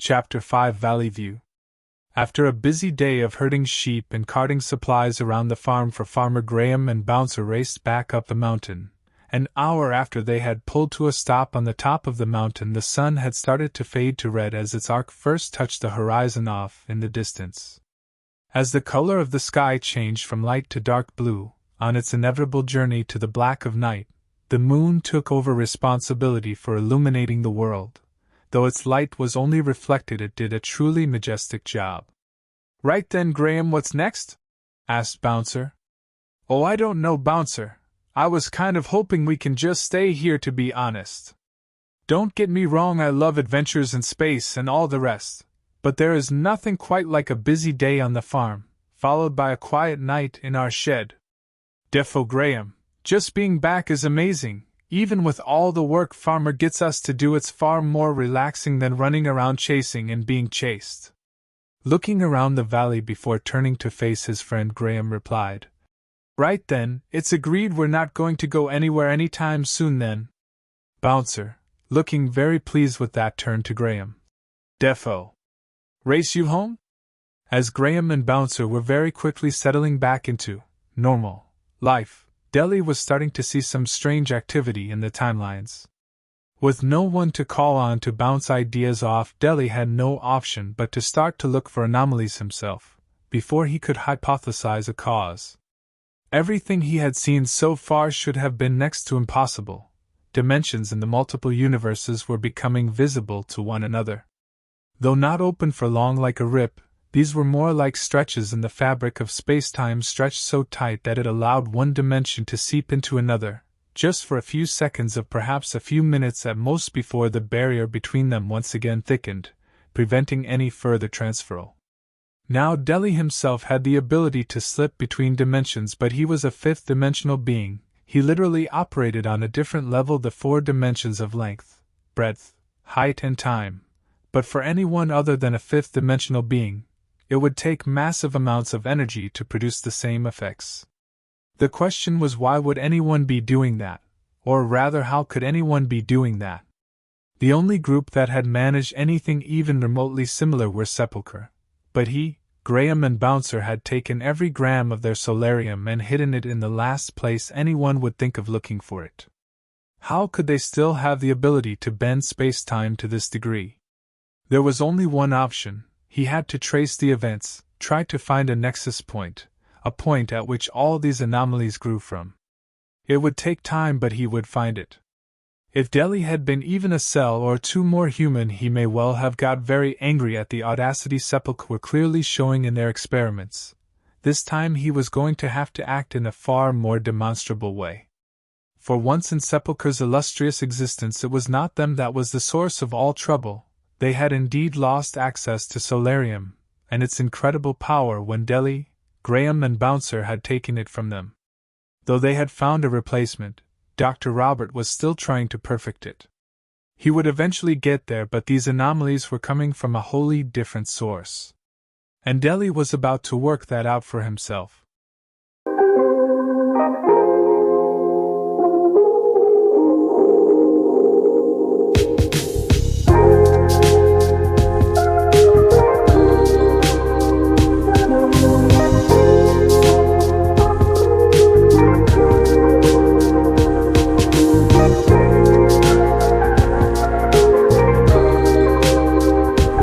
Chapter 5 Valley View. After a busy day of herding sheep and carting supplies around the farm for Farmer Graham and Bouncer raced back up the mountain. An hour after they had pulled to a stop on the top of the mountain, the sun had started to fade to red as its arc first touched the horizon off in the distance. As the color of the sky changed from light to dark blue, on its inevitable journey to the black of night, the moon took over responsibility for illuminating the world. Though its light was only reflected, it did a truly majestic job. "Right then, Graham, what's next?" asked Bouncer. "Oh, I don't know, Bouncer. I was kind of hoping we can just stay here, to be honest. Don't get me wrong, I love adventures in space and all the rest, but there is nothing quite like a busy day on the farm, followed by a quiet night in our shed. Defo, Graham, just being back is amazing. Even with all the work Farmer gets us to do, it's far more relaxing than running around chasing and being chased." Looking around the valley before turning to face his friend, Graham replied, "Right then, it's agreed we're not going to go anywhere anytime soon then." Bouncer, looking very pleased with that, turned to Graham. "Defo. Race you home?" As Graham and Bouncer were very quickly settling back into normal life, Dellie was starting to see some strange activity in the timelines. With no one to call on to bounce ideas off, Dellie had no option but to start to look for anomalies himself, before he could hypothesize a cause. Everything he had seen so far should have been next to impossible. Dimensions in the multiple universes were becoming visible to one another. Though not open for long like a rip, these were more like stretches in the fabric of space-time, stretched so tight that it allowed one dimension to seep into another, just for a few seconds of perhaps a few minutes at most before the barrier between them once again thickened, preventing any further transferal. Now Dellie himself had the ability to slip between dimensions, but he was a fifth-dimensional being. He literally operated on a different level, the four dimensions of length, breadth, height and time. But for anyone other than a fifth-dimensional being, it would take massive amounts of energy to produce the same effects. The question was, why would anyone be doing that? Or rather, how could anyone be doing that? The only group that had managed anything even remotely similar were Sepulchre. But he, Graham and Bouncer had taken every gram of their solarium and hidden it in the last place anyone would think of looking for it. How could they still have the ability to bend space-time to this degree? There was only one option. He had to trace the events, try to find a nexus point, a point at which all these anomalies grew from. It would take time, but he would find it. If Dellie had been even a cell or two more human, he may well have got very angry at the audacity Sepulchre were clearly showing in their experiments. This time he was going to have to act in a far more demonstrable way. For once in Sepulchre's illustrious existence, it was not them that was the source of all trouble. They had indeed lost access to solarium and its incredible power when Dellie, Graham and Bouncer had taken it from them. Though they had found a replacement, Dr. Robert was still trying to perfect it. He would eventually get there, but these anomalies were coming from a wholly different source. And Dellie was about to work that out for himself.